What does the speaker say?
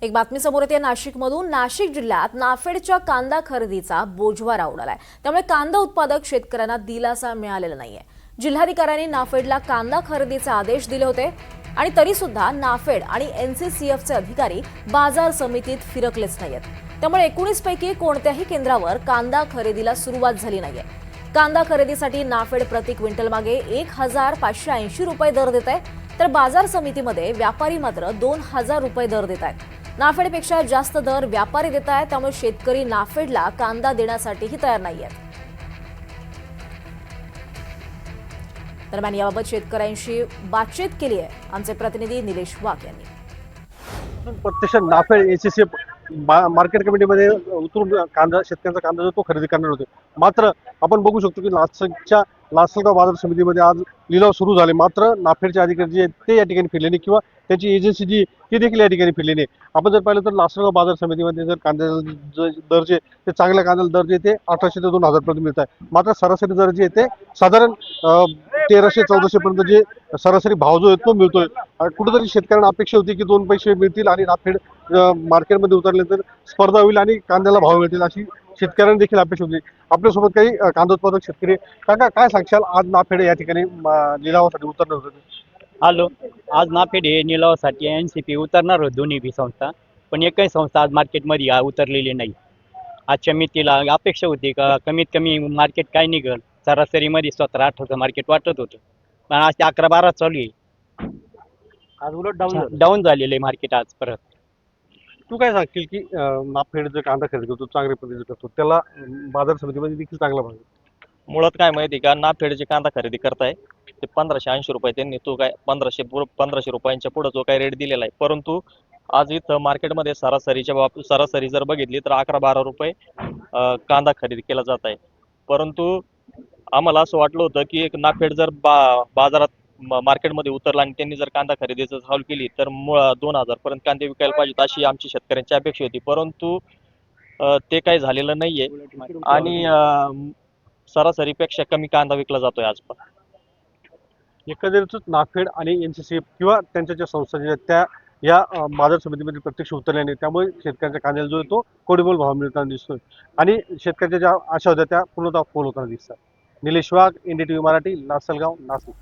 एक बातमी समोर येते नाशिकमधून। नाशिक जिल्ह्यात नाफेडच्या कांदा खरेदीचा बोजवारा उडालाय। त्यामुळे कांदा उत्पादक शेतकऱ्यांना दिलासा मिळालेला नाहीये। जिल्हाधिकाऱ्यांनी नाफेडला कांदा खरेदीचे आदेश दिले होते आणि तरी सुद्धा नाफेड आणि एनसीसीएफचे अधिकारी बाजार समितीत फिरकलेच नाहीयेत। त्यामुळे 19 पैकी कोणत्याही केंद्रावर कांदा खरेदीला सुरुवात झाली नाहीये। कांदा खरेदीसाठी नाफेड प्रति क्विंटल मागे 1580 रुपये दर देत आहे, तर बाजार समितीमध्ये व्यापारी मात्र 2000 रुपये दर देत आहेत। नाफेडपेक्षा जास्त दर व्यापारी देत आहेत, त्यामुळे शेतकरी नाफेडला कांदा देण्यासाठीही तयार नाहीयेत। दरम्यान याबाबत शेतकऱ्यांशी बातचीत केली आहे आमचे प्रतिनिधी निलेश वाघ यांनी। प्रत्यक्ष नाफेड एसीसीएफ मार्केट कमिटीमध्ये उतरून कांदा शेतकऱ्यांचा कांदा जो तो खरेदी करणार होते। मात्र आपण बघू शकतो की लासलगाव बाजार समितीमध्ये आज लिलाव सुरू झाले, मात्र नाफेडचे अधिकारी जे ते या ठिकाणी फिरले नाही किंवा त्याची एजन्सी जी ती देखील या ठिकाणी फिरली नाही। आपण जर पाहिलं तर लासलगाव बाजार समितीमध्ये जर कांद्याचे दर जे ते चांगल्या कांद्याला दर जे ते 1800 ते 2000 पर्यंत मिळत आहे, मात्र सरासरी दर जे ते साधारण 1300-1400 पर्यंत जे सरासरी भाव जो आहे तो मिळतोय। कुठेतरी शेतकऱ्यांना अपेक्षा होती की 2 पैसे मिळतील आणि नाफेड मार्केटमध्ये उतरले तर स्पर्धा होईल आणि कांद्याला भाव मिळतील अशी शेतकऱ्यांना देखील अपेक्षा होती। आपल्यासोबत काही कांदा उत्पादक शेतकरी, काका काय सांगशाल, आज नाफेड या ठिकाणी लिलावासाठी उतरणार होते? हॅलो, आज नाफेड हे निलावासाठी एनसीपी उतरणार होते दोन्ही बी संस्था, पण एकही संस्था आज मार्केटमध्ये उतरलेली नाही। आजच्या मितीला अपेक्षा होती का कमीत कमी मार्केट काय निघेल, सरासरीमध्ये 17-18 मार्केट वाटत होतं, पण आज ते 11-12 चालू आहे। आज उलट डाऊन झालेलं आहे मार्केट आज परत। तू काय सांगशील की नाफेड जो कांदा खरेदी करतो चांगल्या पद्धतीने करतो त्याला बाजार समितीमध्ये देखील चांगला भाव आहे? मुळात काय माहिती का, नाफेडचे कांदा खरेदी करताय ते 1580 रुपये, त्यांनी तो काय 1500 रुपयांच्या पुढे जो काय रेट दिलेला आहे, परंतु आज इथं मार्केटमध्ये सरासरी जर बघितली तर 11-12 रुपये कांदा खरेदी केला जात आहे। परंतु आम्हाला असं वाटलं होतं की एक नाफेड जर बाजारात मार्केटमध्ये उतरला आणि त्यांनी जर कांदा खरेदीचं चालू केली तर 2000 पर्यंत कांदे विकायला पाहिजेत अशी आमची शेतकऱ्यांची अपेक्षा होती, परंतु ते काही झालेलं नाहीये आणि सरासरीपेक्षा कमी कांदा विकला जातोय आज पण। एकंदरीतच नाफेड आणि एनसीसीएफ किंवा त्यांच्या ज्या संस्था ज्या त्या या बाजार समितीमध्ये प्रत्यक्ष उतरल्याने त्यामुळे शेतकऱ्यांच्या कांद्याला जो आहे तो कोडीमोल भाव मिळताना दिसतोय आणि शेतकऱ्यांच्या ज्या आशा होत्या त्या पूर्णतः फोल होताना दिसतात। निलेश वाघ, NDTV मराठी, लासलगाव, नाशिक।